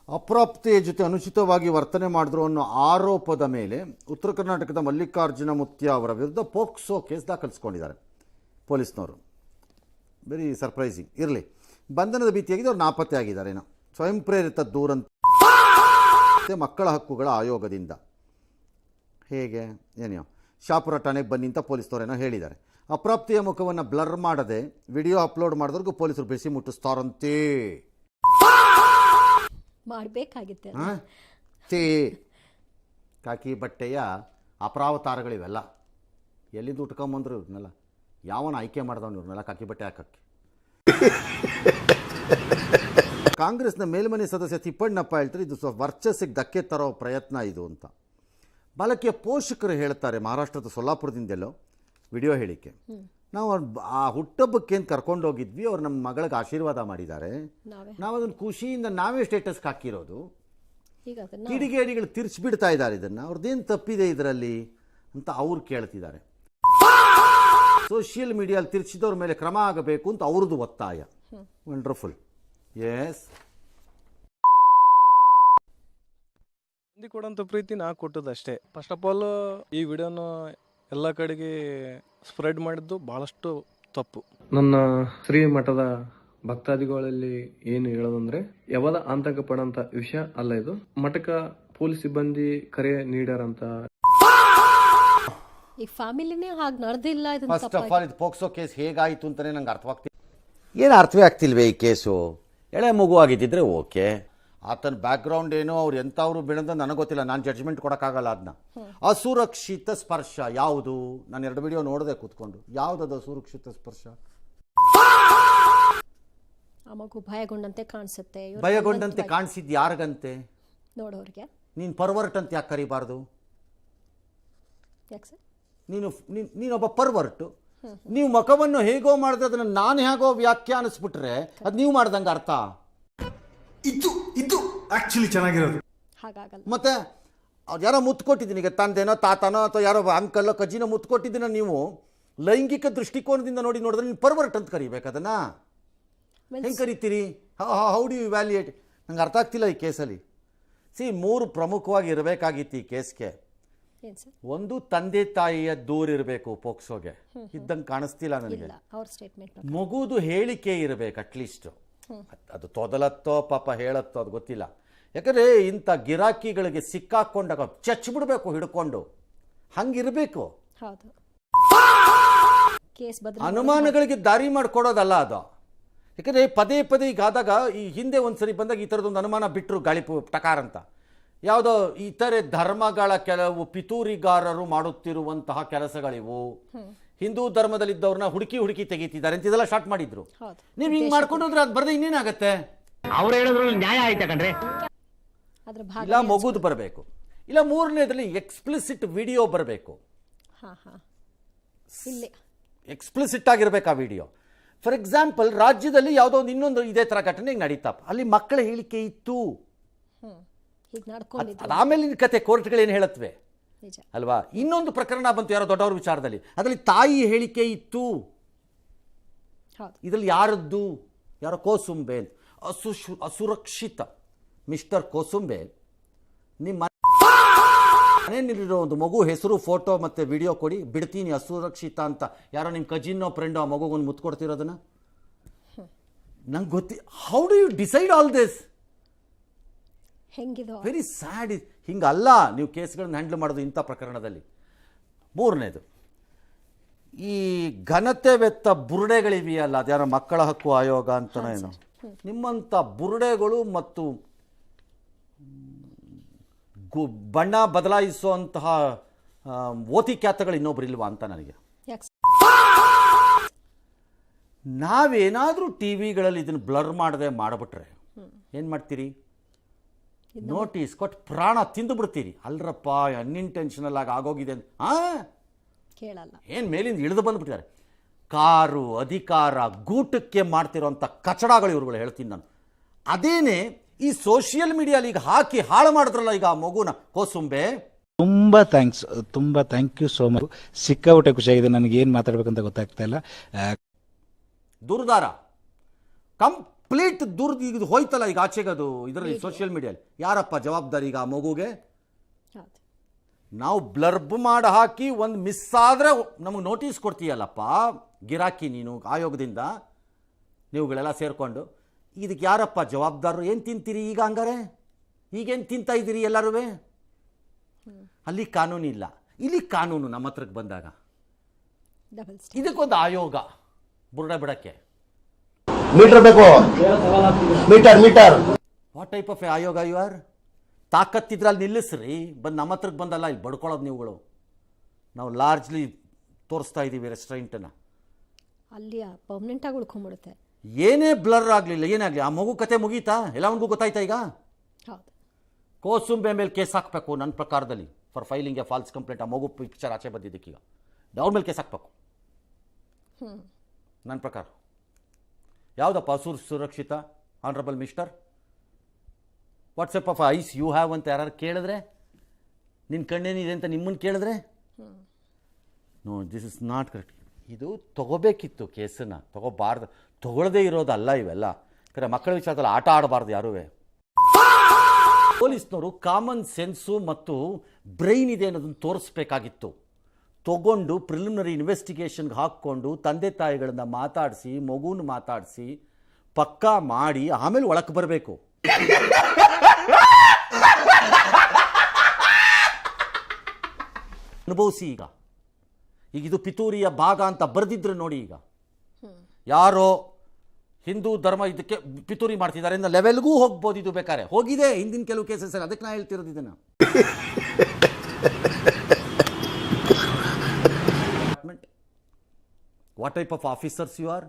ಅಪ್ರಾಪ್ತೆಯ ಜೊತೆ ಅನುಚಿತವಾಗಿ ವರ್ತನೆ ಮಾಡಿದ್ರು ಅನ್ನೋ ಆರೋಪದ ಮೇಲೆ ಉತ್ತರ ಕರ್ನಾಟಕದ ಮಲ್ಲಿಕಾರ್ಜುನ ಮುತ್ಯ ಅವರ ವಿರುದ್ಧ ಪೋಕ್ಸೋ ಕೇಸ್ ದಾಖಲಿಸಿಕೊಂಡಿದ್ದಾರೆ ಪೊಲೀಸ್ನವರು. Very surprising. ಇರಲಿ, ಬಂಧನದ ಭೀತಿಯಾಗಿದೆ, ಅವ್ರು ನಾಪತ್ತೆ ಆಗಿದ್ದಾರೇನೋ. ಸ್ವಯಂ ಪ್ರೇರಿತ ದೂರಂತೆ ಮಕ್ಕಳ ಹಕ್ಕುಗಳ ಆಯೋಗದಿಂದ ಹೇಗೆ ಏನೇನೋ ಶಾಪುರ ಠಾಣೆಗೆ ಬನ್ನಿ ಅಂತ ಪೊಲೀಸ್ನವರೇನೋ ಹೇಳಿದ್ದಾರೆ. ಅಪ್ರಾಪ್ತಿಯ ಮುಖವನ್ನು ಬ್ಲರ್ ಮಾಡದೆ ವಿಡಿಯೋ ಅಪ್ಲೋಡ್ ಮಾಡಿದವ್ರಿಗೂ ಪೊಲೀಸರು ಬಿಸಿ ಮುಟ್ಟಿಸ್ತಾರಂತೆ. ಮಾಡಬೇಕಾಗಿತ್ತೆ ಕಾಕಿ ಬಟ್ಟೆಯ ಅಪರಾವತಾರಗಳಿವೆಲ್ಲ. ಎಲ್ಲಿಂದ ಉಟ್ಕೊಂಬಂದ್ರು ಇವ್ರನ್ನೆಲ್ಲ? ಯಾವನ ಆಯ್ಕೆ ಮಾಡಿದವನು ಇವ್ರನ್ನೆಲ್ಲ ಕಾಕಿ ಬಟ್ಟೆ ಹಾಕಕ್ಕೆ? ಕಾಂಗ್ರೆಸ್ನ ಮೇಲ್ಮನೆ ಸದಸ್ಯ ತಿಪ್ಪಣ್ಣಪ್ಪ ಹೇಳ್ತಾರೆ, ಇದು ವರ್ಚಸ್ಸಿಗೆ ಧಕ್ಕೆ ತರೋ ಪ್ರಯತ್ನ ಇದು ಅಂತ. ಬಾಲಕಿಯ ಪೋಷಕರು ಹೇಳ್ತಾರೆ, ಮಹಾರಾಷ್ಟ್ರದ ಸೊಲ್ಲಾಪುರದಿಂದೆಲ್ಲೋ ವಿಡಿಯೋ ಹೇಳಿಕೆ. ನಾವು ಆ ಹುಟ್ಟಹಬ್ಬಕ್ಕೆ ಅಂತ ಕರ್ಕೊಂಡೋಗಿದ್ವಿ, ಅವ್ರು ನಮ್ಮ ಮಗಳಿಗೆ ಆಶೀರ್ವಾದ ಮಾಡಿದ್ದಾರೆ, ನಾವು ಅದನ್ನು ಖುಷಿಯಿಂದ ನಾವೇ ಸ್ಟೇಟಸ್ಗೆ ಹಾಕಿರೋದು. ಕಿಡಿಗೇಡಿಗಳು ತಿರ್ಚಿಬಿಡ್ತಾ ಇದ್ದಾರೆ ಇದನ್ನು, ಅವ್ರದ್ದೇನು ತಪ್ಪಿದೆ ಇದರಲ್ಲಿ ಅಂತ ಅವ್ರು ಕೇಳ್ತಿದ್ದಾರೆ. ಸೋಷಿಯಲ್ ಮೀಡಿಯಲ್ಲಿ ತಿರ್ಚಿದವ್ರ ಮೇಲೆ ಕ್ರಮ ಆಗಬೇಕು ಅಂತ ಅವ್ರದ್ದು ಒತ್ತಾಯ. ವಂಡರ್ಫುಲ್. ಎಸ್, ಮಂದಿ ಕೊಡೋಂಥ ಪ್ರೀತಿ ನಾ ಕೊಟ್ಟದಷ್ಟೇ. ಫಸ್ಟ್ ಆಫ್ ಆಲ್ ಈ ವಿಡಿಯೋನ ಎಲ್ಲ ಕಡೆಗೆ ಸ್ಪ್ರೆಡ್ ಮಾಡಿದ್ದು ಬಹಳಷ್ಟು ತಪ್ಪು. ನನ್ನ ಶ್ರೀಮಠದ ಭಕ್ತಾದಿಗಳಲ್ಲಿ ಏನು ಹೇಳೋದಂದ್ರೆ, ಯಾವದ ಆತಂಕ ಪಡೋಂಥ ವಿಷಯ ಅಲ್ಲ ಇದು. ಮಠಕ ಪೊಲೀಸ್ ಸಿಬ್ಬಂದಿ ಕರೆ ನೀಡ್ಯಾರಂತ. ಈ ಫ್ಯಾಮಿಲಿನೇ ಹಾಗೆ ನಡೆದಿಲ್ಲ. ಫಸ್ಟ್ ಆಫ್ ಆಲ್ ಇದು ಪೋಕ್ಸೋ ಕೇಸ್ ಹೇಗಾಯಿತು ಅಂತಲೇ ನಂಗೆ ಅರ್ಥವಾಗ್ತಿಲ್ಲ. ಏನು ಅರ್ಥವೇ ಆಗ್ತಿಲ್ವೇ ಈ ಕೇಸು? ಎಳೆ ಮಗು ಆಗಿದ್ದಿದ್ರೆ ಓಕೆ, ಆತನ ಬ್ಯಾಕ್ಗ್ರೌಂಡ್ ಏನೋ, ಅವ್ರು ಎಂಥವ್ರು ಬೆಳೆದ ನನಗೆ ಗೊತ್ತಿಲ್ಲ, ನಾನು ಜಡ್ಜ್ಮೆಂಟ್ ಕೊಡೋಕ್ಕಾಗಲ್ಲ ಅದನ್ನ. ಅಸುರಕ್ಷಿತ ಸ್ಪರ್ಶ ಯಾವುದು? ನಾನು 2 ವಿಡಿಯೋ ನೋಡಿದೆ ಕೂತ್ಕೊಂಡು. ಯಾವುದದು ಅಸುರಕ್ಷಿತ ಸ್ಪರ್ಶ? ಆ ಮಗು ಭಯಗೊಂಡಂತೆ ಕಾಣಿಸುತ್ತೆ. ಭಯಗೊಂಡಂತೆ ಕಾಣಿಸಿದ್ದು ಯಾರಿಗಂತೆ? ನೋಡೋರಿಗೆ. ನೀನು ಪರ್ವರ್ಟ್ ಅಂತ ಯಾಕೆ ಕರಿಬಾರ್ದು? ಯಾಕೆ ಸರ್? ನೀನೊಬ್ಬ ಪರ್ವರ್ಟು. ನೀವು ಮಖವನ್ನು ಹೇಗೋ ಮಾಡಿದ್ರೆ ಅದನ್ನು ನಾನು ಹೇಗೋ ವ್ಯಾಖ್ಯಾನಿಸ್ಬಿಟ್ರೆ ಅದು ನೀವು ಮಾಡ್ದಂಗೆ ಅರ್ಥ. ಇದು ಆಕ್ಚುಲಿ ಚೆನ್ನಾಗಿರೋದು. ಹಾಗಾಗಲ್ಲ. ಮತ್ತೆ ಅವ್ರು ಯಾರೋ ಮುತ್ತು ಕೊಟ್ಟಿದ್ದೀನಿ, ಈಗ ತಂದೆನೋ ತಾತನೋ ಅಥವಾ ಯಾರೋ ಅಂಕಲ್ಲೋ ಕಜ್ಜಿನೋ ಮುತ್ತು ಕೊಟ್ಟಿದ್ದೀನೋ, ನೀವು ಲೈಂಗಿಕ ದೃಷ್ಟಿಕೋನದಿಂದ ನೋಡಿದ್ರೆ ನೀನು ಪರ್ವರ್ಟ್ ಅಂತ ಕರಿಬೇಕು. ಅದನ್ನು ಹೆಂಗೆ ಕರಿತೀರಿ? How do you valuate? ನಂಗೆ ಅರ್ಥ ಆಗ್ತಿಲ್ಲ ಈ ಕೇಸಲ್ಲಿ. 3 ಪ್ರಮುಖವಾಗಿ ಇರಬೇಕಾಗಿತ್ತು ಈ ಕೇಸ್ಗೆ. ಒಂದು, ತಂದೆ ತಾಯಿಯ ದೂರ ಇರಬೇಕು ಪೋಕ್ಸೋಗೆ, ಇದ್ದಂಗೆ ಕಾಣಿಸ್ತಿಲ್ಲ ನನಗೆ. ಮಗುದು ಹೇಳಿಕೆ ಇರಬೇಕು ಅಟ್ಲೀಸ್ಟ್. ಅದು ತೊದಲತ್ತೋ ಪಾಪ ಹೇಳತ್ತೋ ಅದು ಗೊತ್ತಿಲ್ಲ. ಯಾಕಂದರೆ ಇಂಥ ಗಿರಾಕಿಗಳಿಗೆ ಸಿಕ್ಕಾಕೊಂಡಾಗ ಚಚ್ಚಿಬಿಡ್ಬೇಕು ಹಿಡ್ಕೊಂಡು, ಹಂಗಿರಬೇಕು. ಅನುಮಾನಗಳಿಗೆ ದಾರಿ ಮಾಡಿಕೊಡೋದಲ್ಲ ಅದು. ಯಾಕಂದರೆ ಪದೇ ಪದೇ ಈಗ ಆದಾಗ, ಈ ಹಿಂದೆ ಒಂದ್ಸರಿ ಬಂದಾಗ ಈ ಥರದೊಂದು ಅನುಮಾನ ಬಿಟ್ಟರು ಗಾಳಿ ಟಕಾರ ಅಂತ. ಯಾವುದೋ ಇತರೆ ಧರ್ಮಗಳ ಕೆಲವು ಪಿತೂರಿಗಾರರು ಮಾಡುತ್ತಿರುವಂತಹ ಕೆಲಸಗಳಿವು, ಹಿಂದೂ ಧರ್ಮದಲ್ಲಿದ್ದವ್ರನ್ನ ಹುಡುಕಿ ತೆಗೀತಿದ್ದಾರೆ ಅಂತ ಇದೆಲ್ಲ ಸ್ಟಾರ್ಟ್ ಮಾಡಿದ್ರು. ನೀವು ಹಿಂಗೆ ಮಾಡ್ಕೊಂಡ್ರೆ ಅದು ಬರದೆ ಇನ್ನೇನಾಗತ್ತೆ? ಅವ್ರು ಹೇಳಿದ್ರು ನ್ಯಾಯ ಆಯ್ತಾ ಕಣ್ರೆ? ಇಲ್ಲ ಮಗುದು ಬರಬೇಕು, ಇಲ್ಲ 3ನೇದ್ರಲ್ಲಿ ಎಕ್ಸ್ಪ್ಲಿಸಿಟ್ ವಿಡಿಯೋ ಬರಬೇಕು. ಎಕ್ಸ್ಪ್ಲಿಸಿಟ್ ಆಗಿರ್ಬೇಕು ಆ ವಿಡಿಯೋ. ಫಾರ್ ಎಕ್ಸಾಂಪಲ್, ರಾಜ್ಯದಲ್ಲಿ ಯಾವುದೋ ಒಂದು ಇನ್ನೊಂದು ಇದೇ ಥರ ಘಟನೆ ನಡೀತಪ್ಪ, ಅಲ್ಲಿ ಮಕ್ಕಳ ಹೇಳಿಕೆ ಇತ್ತು, ಆಮೇಲೆ ಕತೆ ಕೋರ್ಟ್ಗಳೇನು ಹೇಳತ್ವೆ ಅಲ್ವಾ? ಇನ್ನೊಂದು ಪ್ರಕರಣ ಬಂತು ಯಾರೋ ದೊಡ್ಡವ್ರ ವಿಚಾರದಲ್ಲಿ, ಅದರಲ್ಲಿ ತಾಯಿ ಹೇಳಿಕೆ ಇತ್ತು. ಇದರಲ್ಲಿ ಯಾರದ್ದು? ಯಾರೋ ಕೋಸುಂಬೆ, ಅಸುರಕ್ಷಿತ ಮಿಸ್ಟರ್ ಕೋಸುಂಬೆ. ನಿಮ್ಮ ಮನೆಯಲ್ಲಿರೋ ಒಂದು ಮಗು ಹೆಸರು, ಫೋಟೋ ಮತ್ತು ವಿಡಿಯೋ ಕೊಡಿ, ಬಿಡ್ತೀನಿ ಅಸುರಕ್ಷಿತ ಅಂತ. ಯಾರೋ ನಿಮ್ಮ ಕಜಿನ್ನೋ ಫ್ರೆಂಡೋ ಆ ಮಗುಗೊಂದು ಮುತ್ತು ಕೊಡ್ತಿರೋದನ್ನ ನಂಗೆ ಗೊತ್ತಿ. How do you decide all this? Very sad. ಹಿಂಗಲ್ಲ ನೀವು ಕೇಸ್ಗಳನ್ನ ಹ್ಯಾಂಡಲ್ ಮಾಡೋದು ಇಂಥ ಪ್ರಕರಣದಲ್ಲಿ. 3ನೇದು, ಈ ಘನತೆವೆತ್ತ ಬುರುಡೆಗಳಿವೆಯಲ್ಲ, ಅದ್ಯಾರೋ ಮಕ್ಕಳ ಹಕ್ಕು ಆಯೋಗ ಅಂತನೋ ಏನೋ, ನಿಮ್ಮಂಥ ಬುರುಡೆಗಳು ಮತ್ತು ಬಣ್ಣ ಬದಲಾಯಿಸುವಂತಹ ಓತಿ ಖ್ಯಾತಗಳು ಇನ್ನೊಬ್ರು ಇಲ್ವಾ ಅಂತ ನನಗೆ. ನಾವೇನಾದರೂ ಟಿ ವಿಗಳಲ್ಲಿ ಇದನ್ನು ಬ್ಲರ್ ಮಾಡದೆ ಮಾಡಿಬಿಟ್ರೆ ಏನು ಮಾಡ್ತೀರಿ? ನೋಟಿಸ್ ಕೊಟ್ಟು ಪ್ರಾಣ ತಿಂದು ಬಿಡ್ತೀರಿ. ಅಲ್ರಪ್ಪ ಅನ್ಇಂಟೆನ್ಷನಲ್ ಆಗಿ ಆಗೋಗಿದೆ ಅಂತ ಕೇಳಲ್ಲ. ಏನು ಮೇಲಿಂದ ಇಳಿದು ಬಂದುಬಿಟ್ಟಿದ್ದಾರೆ. ಕಾರು ಅಧಿಕಾರ ಗೂಟಕ್ಕೆ ಮಾಡ್ತಿರೋಂಥ ಕಚಡಗಳು ಇವ್ರುಗಳು ಹೇಳ್ತೀನಿ ನಾನು. ಅದೇನೇ ಈ ಸೋಷಿಯಲ್ ಮೀಡಿಯಲ್ಲಿ ಈಗ ಹಾಕಿ ಹಾಳು ಮಾಡಿದ್ರಲ್ಲ ಈಗ ಆ ಮಗುನ ಕೋಸುಂಬೆ. ತುಂಬ ಥ್ಯಾಂಕ್ ಯು ಸೋ ಮಚ್. ಸಿಕ್ಕಾಬಿಟ್ಟೆ ಖುಷಿಯಾಗಿದೆ. ನನಗೆ ಏನು ಮಾತಾಡ್ಬೇಕಂತ ಗೊತ್ತಾಗ್ತಾ ಇಲ್ಲ. ದುರ್ದಾರ ಕಂಪ್ಲೀಟ್ ದೂರ ಇದು ಹೋಯ್ತಲ್ಲ ಈಗ ಆಚೆಗದು ಇದರಲ್ಲಿ ಸೋಷಿಯಲ್ ಮೀಡಿಯಲ್ಲಿ. ಯಾರಪ್ಪ ಜವಾಬ್ದಾರಿ ಈಗ ಆ ಮಗುಗೆ? ಹೌದು. ನಾವು ಬ್ಲರ್ಬ್ ಮಾಡಿ ಹಾಕಿ ಒಂದು ಮಿಸ್ ಆದರೆ ನಮಗೆ ನೋಟಿಸ್ ಕೊಡ್ತೀಯಲ್ಲಪ್ಪ ಗಿರಾಕಿ ನೀನು ಆಯೋಗದಿಂದ, ನೀವುಗಳೆಲ್ಲ ಸೇರಿಕೊಂಡು. ಇದಕ್ಕೆ ಯಾರಪ್ಪ ಜವಾಬ್ದಾರರು? ಏನು ತಿಂತೀರಿ ಈಗ ಹಂಗಾರೆ? ಈಗೇನು ತಿಂತಾ ಇದ್ದೀರಿ ಎಲ್ಲರೂ? ಅಲ್ಲಿ ಕಾನೂನು ಇಲ್ಲ, ಇಲ್ಲಿ ಕಾನೂನು ನಮ್ಮ ಹತ್ರಕ್ಕೆ ಬಂದಾಗ ಡಬಲ್ ಇದಕ್ಕೊಂದು ಆಯೋಗ ಬುರ್ಡ ಬಿಡಕ್ಕೆ. ಮೀಟರ್ ಬೇಕು, ಮೀಟರ್. ವಾಟ್ ಟೈಪ್ ಆಫ್ ಆಯೋಗ ಯು ಆರ್? ತಾಕತ್ತಿದ್ರೆ ಅಲ್ಲಿ ನಿಲ್ಲಿಸ್ರಿ, ಬಂದು ನಮ್ಮ ಹತ್ರಕ್ಕೆ ಬಂದಲ್ಲ ಇಲ್ಲಿ ಬಡ್ಕೊಳ್ಳೋದು ನೀವುಗಳು. ನಾವು ಲಾರ್ಜ್ಲಿ ತೋರಿಸ್ತಾ ಇದ್ದೀವಿ ರೆಸ್ಟೋರೆಂಟನ್ನು. ಅಲ್ಲಿ ಪರ್ಮನೆಂಟಾಗಿ ಉಳ್ಕೊಂಡ್ಬಿಡುತ್ತೆ. ಏನೇ ಬ್ಲರ್ ಆಗಲಿಲ್ಲ ಏನಾಗಲಿ, ಆ ಮಗು ಕತೆ ಮುಗೀತಾ? ಎಲ್ಲವನಿಗೂ ಗೊತ್ತಾಯ್ತಾ ಈಗ? ಹೌದು. ಕೋಸುಂಬೆ ಮೇಲೆ ಕೇಸ್ ಹಾಕಬೇಕು ನನ್ನ ಪ್ರಕಾರದಲ್ಲಿ, for filing A false complaint. ಆ ಮಗು ಪಿಕ್ಚರ್ ಆಚೆ ಬಂದಿದ್ದಕ್ಕೀಗ ಅವ್ರ ಮೇಲೆ ಕೇಸ್ ಹಾಕಬೇಕು ನನ್ನ ಪ್ರಕಾರ. ಯಾವುದಪ್ಪ ಸುರಕ್ಷಿತ honourable mister? What's up of eyes you have ಅಂತ ಯಾರು ಕೇಳಿದ್ರೆ, ನಿನ್ನ ಕಣ್ಣೇನಿದೆ ಅಂತ ನಿಮ್ಮನ್ನು ಕೇಳಿದ್ರೆ, no this is not correct. ಇದು ತೊಗೋಬೇಕಿತ್ತು ಕೇಸನ್ನು, ತೊಗೋಬಾರ್ದು. ತೊಗೊಳ್ಳದೇ ಇರೋದಲ್ಲ ಇವೆಲ್ಲ. ಕರೆ ಮಕ್ಕಳ ವಿಚಾರದಲ್ಲಿ ಆಟ ಆಡಬಾರ್ದು ಯಾರೂ. ಪೊಲೀಸ್ನವರು ಕಾಮನ್ ಸೆನ್ಸು ಮತ್ತು ಬ್ರೈನ್ ಇದೆ ಅನ್ನೋದನ್ನು ತೋರಿಸ್ಬೇಕಾಗಿತ್ತು. ತಗೊಂಡು ಪ್ರಿಲಿಮಿನರಿ ಇನ್ವೆಸ್ಟಿಗೇಷನ್ಗೆ ಹಾಕ್ಕೊಂಡು ತಂದೆ ತಾಯಿಗಳನ್ನ ಮಾತಾಡಿಸಿ, ಮಗುನ ಮಾತಾಡಿಸಿ, ಪಕ್ಕಾ ಮಾಡಿ ಆಮೇಲೆ ಒಳಕ್ಕೆ ಬರಬೇಕು. ಅನುಭವಿಸಿ. ಈಗ ಇದು ಪಿತೂರಿಯ ಭಾಗ ಅಂತ ಬರೆದಿದ್ರೆ ನೋಡಿ. ಈಗ ಯಾರೋ ಹಿಂದೂ ಧರ್ಮ ಇದಕ್ಕೆ ಪಿತೂರಿ ಮಾಡ್ತಿದ್ದಾರೆ ಅನ್ನೋ ಲೆವೆಲ್ಗೂ ಹೋಗ್ಬೋದು. ಇದು ಬೇಕಾರೆ ಹೋಗಿದೆ ಹಿಂದಿನ ಕೆಲವು ಕೇಸಸ್. ಅದಕ್ಕೆ ನಾ ಹೇಳ್ತಿರೋದು ಇದನ್ನು. What type of officers you are?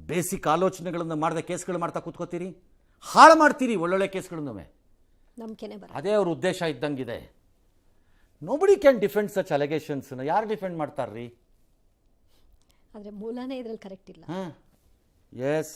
Basic ಆಲೋಚನೆಗಳನ್ನು ಮಾಡದೆ ಕೇಸ್ಗಳು ಮಾಡ್ತಾ ಕೂತ್ಕೋತೀರಿ, ಹಾಳು ಮಾಡ್ತೀರಿ ಒಳ್ಳೊಳ್ಳೆ ಕೇಸ್ಗಳನ್ನು. ನಂಬಿಕೆನೇ ಬರ. ಅದೇ ಅವ್ರ ಉದ್ದೇಶ ಇದ್ದಂಗಿದೆ. ನೋಬಡಿ ಕ್ಯಾನ್ ಡಿಫೆಂಡ್ ಸಚ್ ಅಲಿಗೇಷನ್ಸ್ನ. ಯಾರು ಡಿಫೆಂಡ್ ಮಾಡ್ತಾರ್ರಿ? ಆದರೆ ಮೂಲನೇ ಇದ್ರಲ್ಲಿ ಕರೆಕ್ಟ್ ಇಲ್ಲ. ಹಾಂ, ಎಸ್.